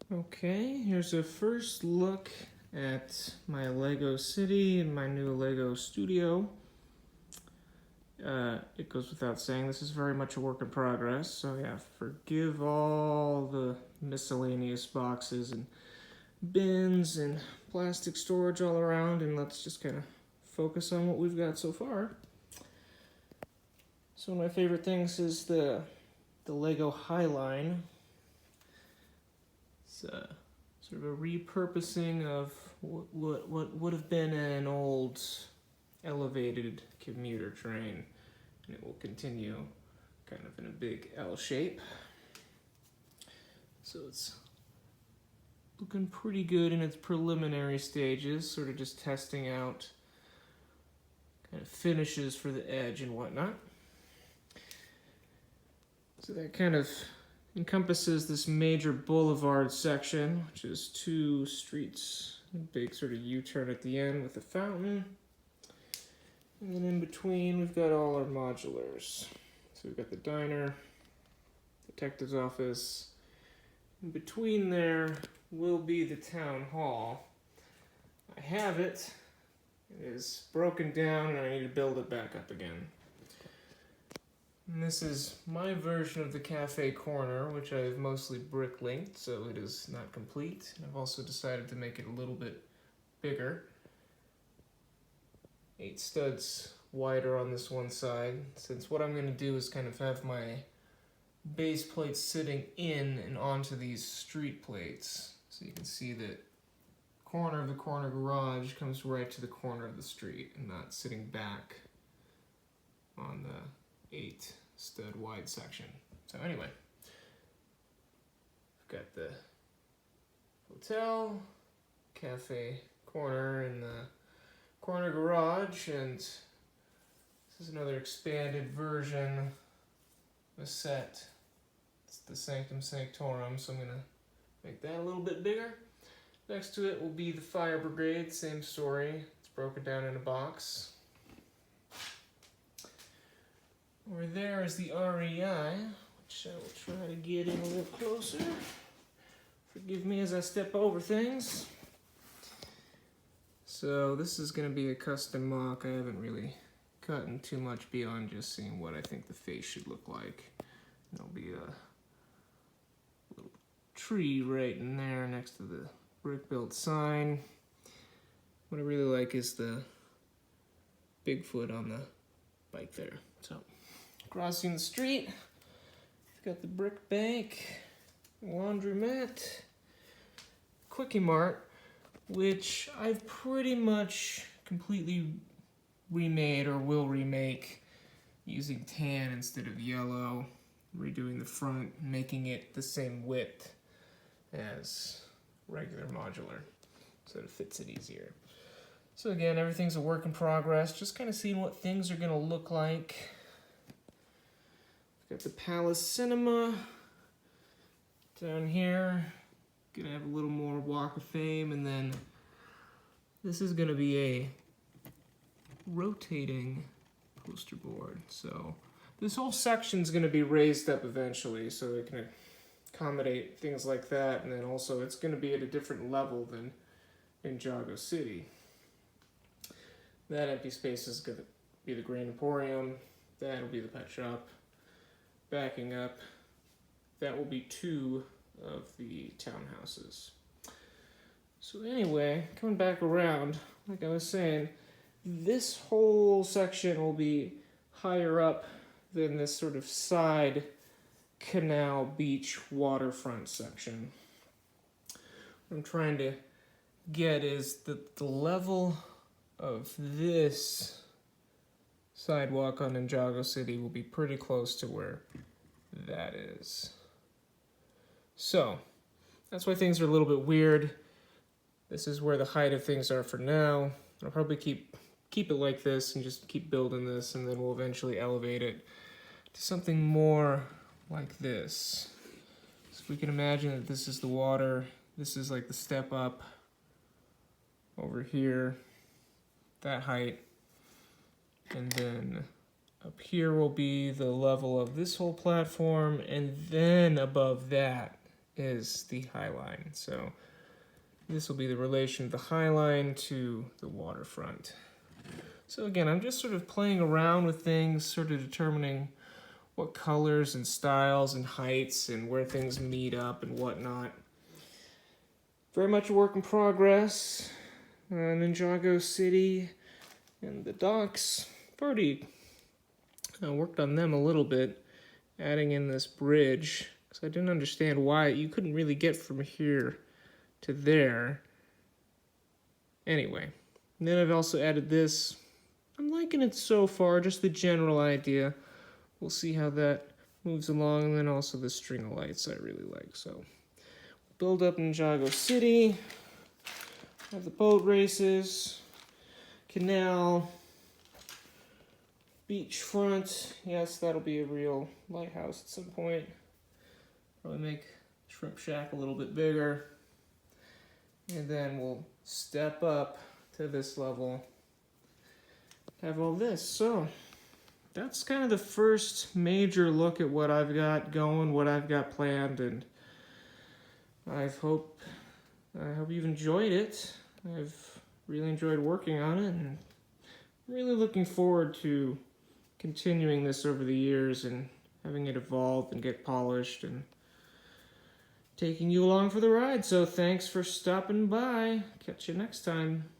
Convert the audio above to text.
Okay, here's a first look at my Lego city and my new Lego studio. It goes without saying, this is very much a work in progress, so yeah, forgive all the miscellaneous boxes and bins and plastic storage all around, and let's just kind of focus on what we've got so far. So one of my favorite things is the Lego Highline. It's sort of a repurposing of what would have been an old elevated commuter train, and it will continue kind of in a big L shape. So it's looking pretty good in its preliminary stages, sort of just testing out kind of finishes for the edge and whatnot. So that kind of encompasses this major boulevard section, which is 2 streets, a big sort of U-turn at the end with a fountain. And then in between, we've got all our modulars. So we've got the diner, detective's office. In between there will be the town hall. I have it. It is broken down and I need to build it back up again. And this is my version of the cafe corner, which I've mostly brick linked, so it is not complete. I've also decided to make it a little bit bigger. 8 studs wider on this one side, since what I'm going to do is kind of have my base plates sitting in and onto these street plates. So you can see that corner of the corner garage comes right to the corner of the street and not sitting back on the 8 stud wide section. So anyway, we've got the hotel, cafe corner, and the corner garage, and this is another expanded version of Sept. It's the Sanctum Sanctorum, so I'm going to make that a little bit bigger. Next to it will be the fire brigade, same story. It's broken down in a box. Over there is the REI, which I will try to get in a little closer. Forgive me as I step over things. So this is going to be a custom mock. I haven't really cut too much beyond just seeing what I think the face should look like. There'll be a little tree right in there next to the brick-built sign. What I really like is the Bigfoot on the bike there. So, crossing the street, we've got the brick bank, laundromat, Quickie Mart, which I've pretty much completely remade or will remake using tan instead of yellow, redoing the front, making it the same width as regular modular so that it fits it easier. So again, everything's a work in progress, just kind of seeing what things are going to look like. We've got the Palace Cinema down here. Gonna have a little more Walk of Fame, and then this is gonna be a rotating poster board. So this whole section's gonna be raised up eventually, so it can accommodate things like that, and then also it's gonna be at a different level than in Jago City. That empty space is gonna be the Grand Emporium. That'll be the pet shop. Backing up, that will be 2 of the townhouses. So anyway, coming back around, like I was saying, this whole section will be higher up than this sort of side canal beach waterfront section. What I'm trying to get is that the level of this sidewalk on Ninjago City will be pretty close to where that is. So, that's why things are a little bit weird. This is where the height of things are for now. I'll probably keep it like this and just keep building this, and then we'll eventually elevate it to something more like this. So if we can imagine that this is the water, this is like the step up over here, that height, and then up here will be the level of this whole platform, and then above that is the High Line. So this will be the relation of the High Line to the waterfront. So again, I'm just sort of playing around with things, sort of determining what colors and styles and heights and where things meet up and whatnot. Very much a work in progress. Ninjago City and the docks. I've already worked on them a little bit, adding in this bridge, because I didn't understand why you couldn't really get from here to there. Anyway, and then I've also added this. I'm liking it so far, just the general idea. We'll see how that moves along, and then also the string of lights I really like. So, build up Ninjago City, have the boat races, canal, beachfront. Yes, that'll be a real lighthouse at some point. Probably make Shrimp Shack a little bit bigger. And then we'll step up to this level. Have all this. So that's kind of the first major look at what I've got going, what I've got planned, and I hope you've enjoyed it. I've really enjoyed working on it, and I'm really looking forward to continuing this over the years and having it evolve and get polished and taking you along for the ride. So thanks for stopping by. Catch you next time.